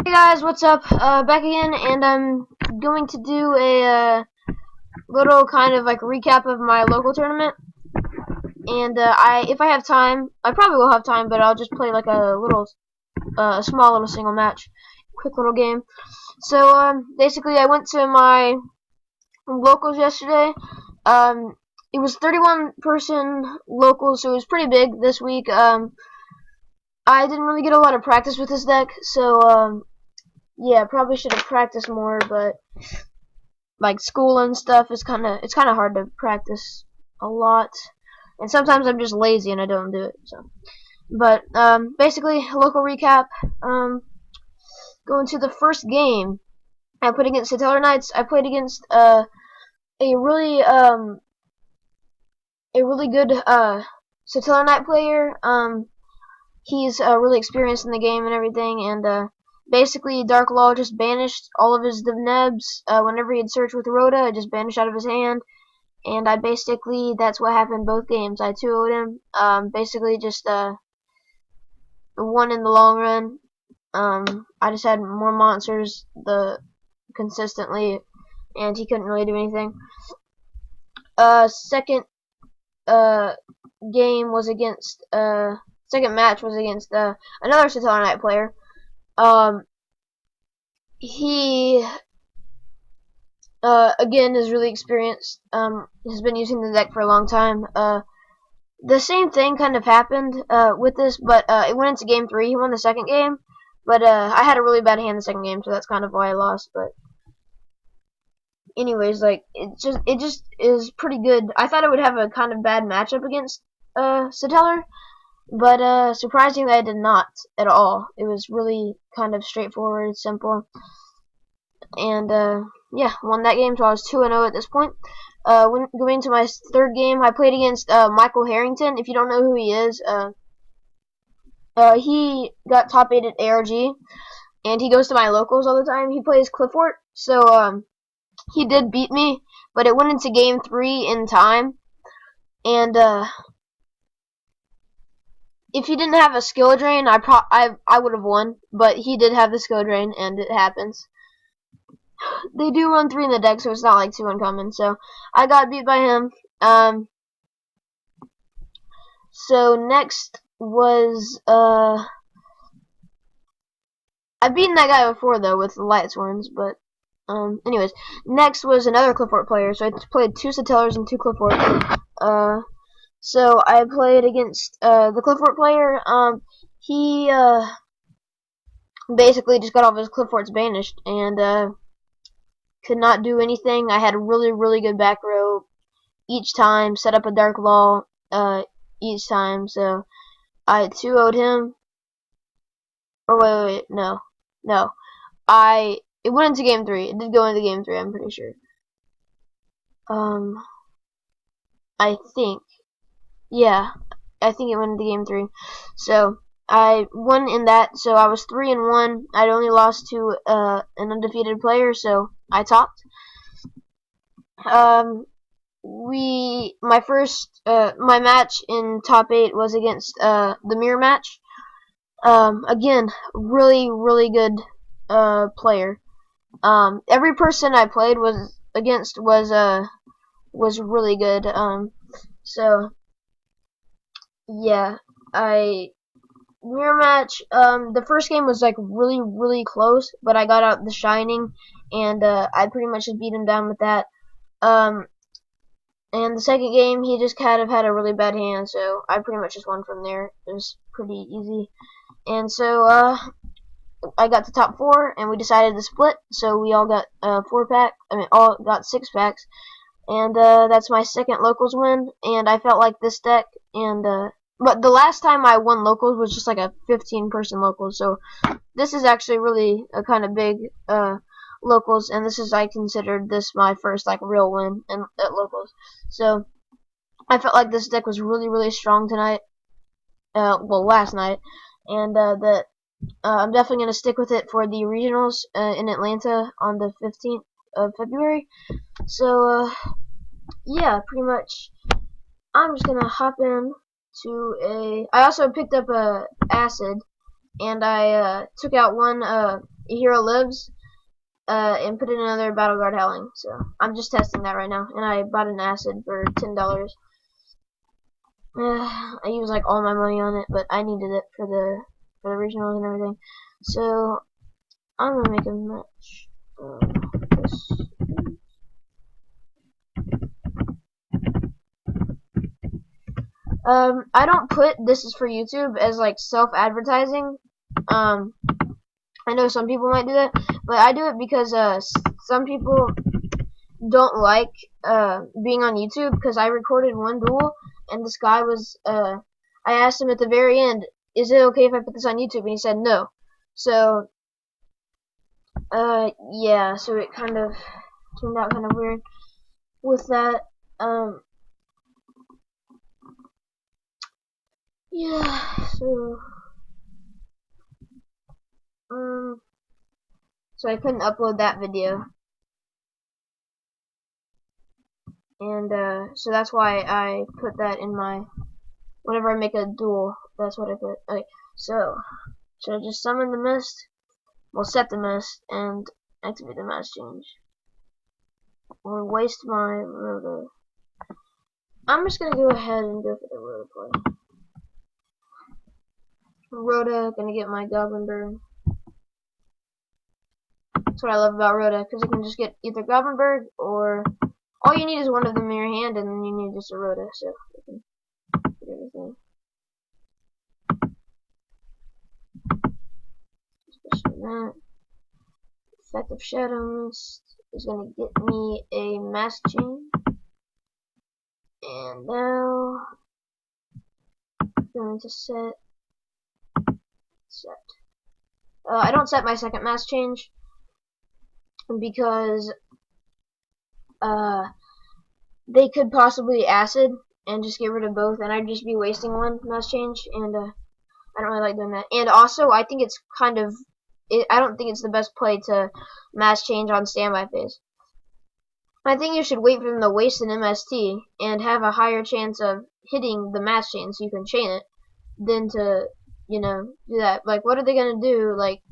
Hey guys, what's up? Back again, and I'm going to do a little kind of like recap of my local tournament. And if I have time, I probably will have time, but I'll just play like a little, small little single match, quick little game. So basically, I went to my locals yesterday. It was 31-person locals, so it was pretty big this week. I didn't really get a lot of practice with this deck, so yeah, probably should have practiced more, but like school and stuff is it's kind of hard to practice a lot, and sometimes I'm just lazy and I don't do it. So, but basically, local recap. Going to the first game, I played against Satellar Knights. I played against a really good Satellar Knight player. He's really experienced in the game and everything, and basically, Dark Law just banished all of his Divnebs. Whenever he'd search with Rhoda, it just banished out of his hand. And that's what happened both games. I 2-0'd him. Basically, just won in the long run. I just had more monsters consistently, and he couldn't really do anything. Second game was against second match was against another Satellar Knight player. He again is really experienced. Has been using the deck for a long time. The same thing kind of happened with this, but it went into game 3. He won the second game, but I had a really bad hand the second game, so that's kind of why I lost. But anyways, like it just is pretty good. I thought I would have a kind of bad matchup against Satellar, but surprisingly I did not at all. It was really kind of straightforward, simple, and yeah, won that game, so I was 2-0 at this point. Going to my third game, I played against Michael Harrington. If you don't know who he is, he got top 8 at ARG, and he goes to my locals all the time. He plays Cliffort, so he did beat me, but it went into game 3 in time, and if he didn't have a skill drain, I would have won, but he did have the skill drain, and it happens. They do run 3 in the deck, so it's not like too uncommon. So I got beat by him. So next was I've beaten that guy before though with the Light Sworns, but anyways, next was another Cliffort player. So I played 2 Satellars and 2 Cliffort. So I played against the Cliffort player. He basically just got all of his Clifforts banished, and could not do anything. I had a really good back row each time, set up a Dark Law each time, so I 2-0'd him. Or wait, no. It went into game 3. It did go into game 3, I'm pretty sure. I think. Yeah, I think it went into game 3. So I won in that, so I was 3-1. I'd only lost to an undefeated player, so I topped. My match in top 8 was against the mirror match. Again, really good player. Every person I played against was really good. So yeah, mirror match. The first game was like really close, but I got out the Shining, and I pretty much just beat him down with that. And the second game, he just kind of had a really bad hand, so I pretty much just won from there. It was pretty easy. And so I got to top 4, and we decided to split. So we all got 4-pack. All got 6-packs, and that's my second locals win. And I felt like this deck, and but the last time I won locals was just like a 15-person locals. So this is actually really a kind of big locals, and I considered this my first like real win at locals. So I felt like this deck was really strong tonight. Last night, and that I'm definitely gonna stick with it for the regionals in Atlanta on the 15th of February. So yeah, pretty much. I'm just gonna hop in to I also picked up a acid, and I took out one hero lives, and put in another Battle Guard Howling. So I'm just testing that right now, and I bought an acid for $10. I used like all my money on it, but I needed it for the regionals and everything. So I'm gonna make a match. This. I don't put this is for YouTube as like self-advertising. I know some people might do that, but I do it because some people don't like being on YouTube, because I recorded one duel and this guy was I asked him at the very end, is it okay if I put this on YouTube, and he said no. So yeah, so it kind of turned out kind of weird with that. Yeah, so I couldn't upload that video, and so that's why I put that in my, whenever I make a duel, that's what I put. Okay, so should I just summon the mist? We'll set the mist and activate the mass change. Or waste my Rhoda. I'm just gonna go ahead and go for the Rhoda play. Rhoda, gonna get my Goblin Bird. That's what I love about Rhoda, because you can just get either Goblin Bird, or all you need is one of them in your hand, and then you need just a Rhoda, so you can get everything. Especially that. Effect of Shadow Mist is gonna get me a mass chain. And now I'm going to set. I don't set my second mass change because they could possibly acid and just get rid of both, and I'd just be wasting one mass change, and I don't really like doing that. And also, I think it's kind of, I don't think it's the best play to mass change on standby phase. I think you should wait for them to waste an MST and have a higher chance of hitting the mass chain so you can chain it than to, you know, do that. Like, what are they gonna do? Like,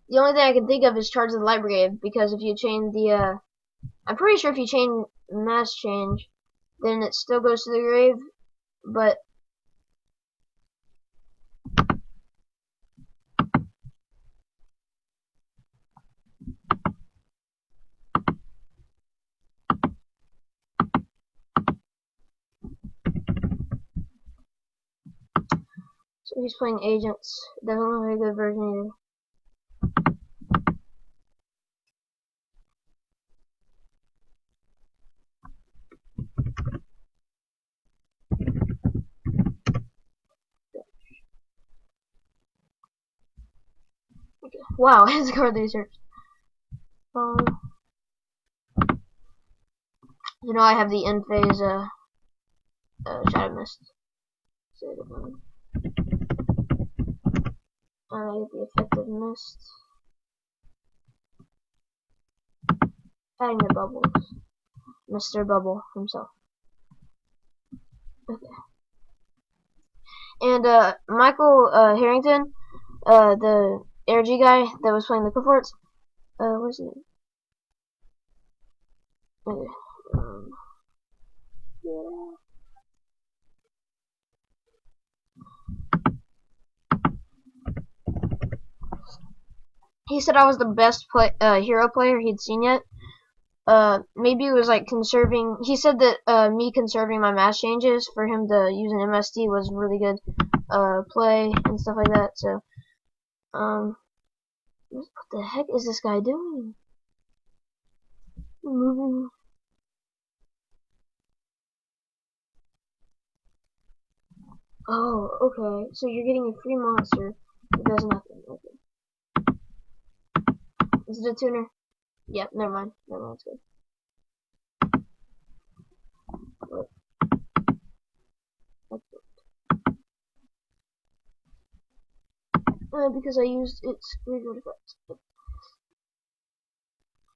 the only thing I can think of is charge the Light Brigade, because if you chain the, I'm pretty sure if you chain mass change, then it still goes to the grave, but so he's playing agents. Doesn't look like a good version either. Okay. Wow, his card research. You know, I have the end phase Shadow Mist. So I get the effective mist. Adding the bubbles. Mr. Bubble himself. Okay. And Michael Harrington, the ARG guy that was playing the Clifforts, where's he? Okay. Yeah. He said I was the best hero player he'd seen yet. Maybe it was like conserving. He said that me conserving my mass changes for him to use an MST was really good play and stuff like that. So, what the heck is this guy doing? Moving. Oh, okay. So you're getting a free monster that does nothing. Okay. Is it a tuner? Yep. Never mind. Never mind. It's good. Because I used its graveyard effect.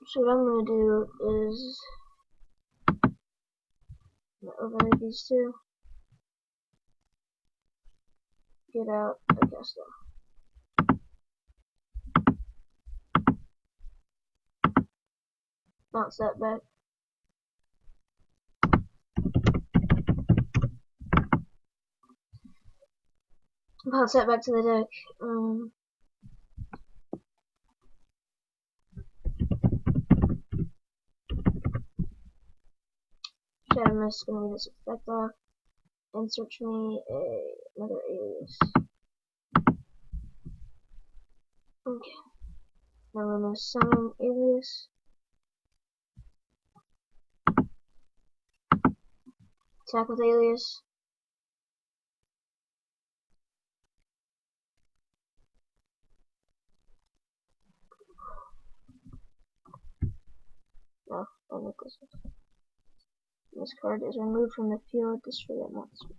So what I'm gonna do is override these two. Get out. I guess so. Bounce that back. Bounce that back to the deck. Shadow Mist is gonna be this effect off. And search me another alias. Okay. Now I'm gonna summon alias. Attack with alias. No, I make this one. This card is removed from the field. Destroy that monster.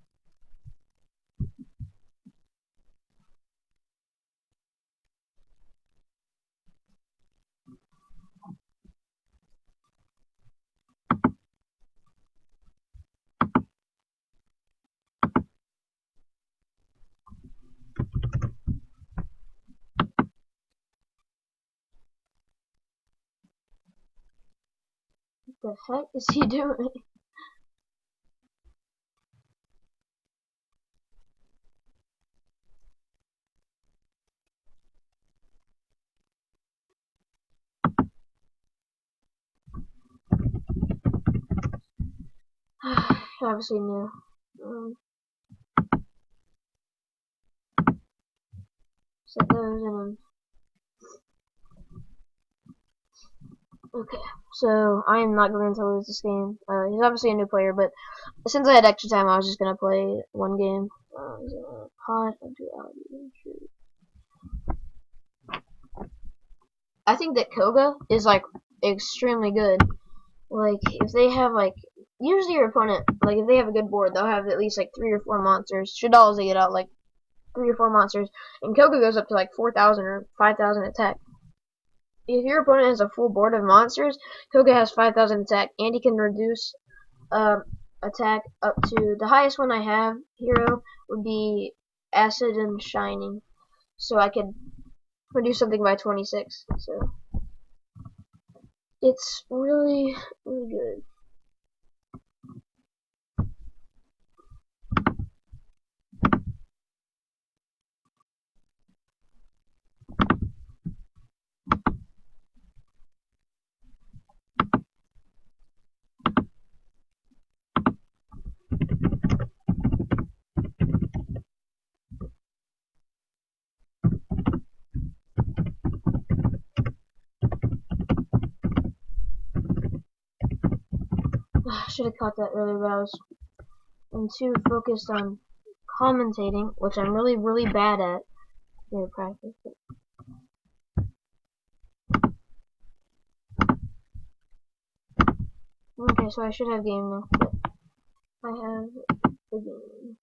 What the heck is he doing? Obviously new. Set those in. Okay, so I am not going to lose this game. He's obviously a new player, but since I had extra time, I was just gonna play one game. Pod of duality. I think that Koga is like extremely good. Like if they have like usually your opponent, like if they have a good board, they'll have at least like 3 or 4 monsters. Shaddoll's they get out like 3 or 4 monsters, and Koga goes up to like 4,000 or 5,000 attack. If your opponent has a full board of monsters, Koga has 5,000 attack, and he can reduce attack up to the highest one I have. Hero would be Acid and Shining, so I could reduce something by 26. So it's really good. I should have caught that earlier, but I'm too focused on commentating, which I'm really bad at. Here, practice. Okay, so I should have game now. But I have the game.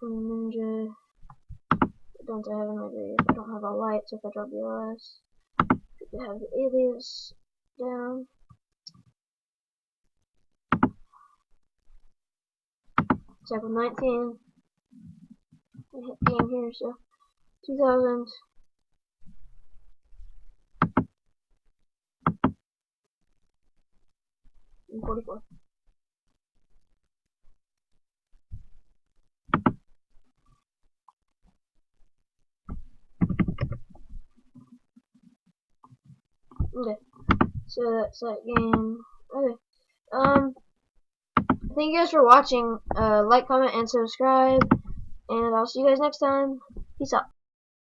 Ninja. Don't I have in my grave? I don't have a light, so if I drop the LS, I have the alias down. Attack with 19. I hit game here, so 2,000. And 44. Okay, so that's that game. Okay, thank you guys for watching. Like, comment, and subscribe. And I'll see you guys next time. Peace out.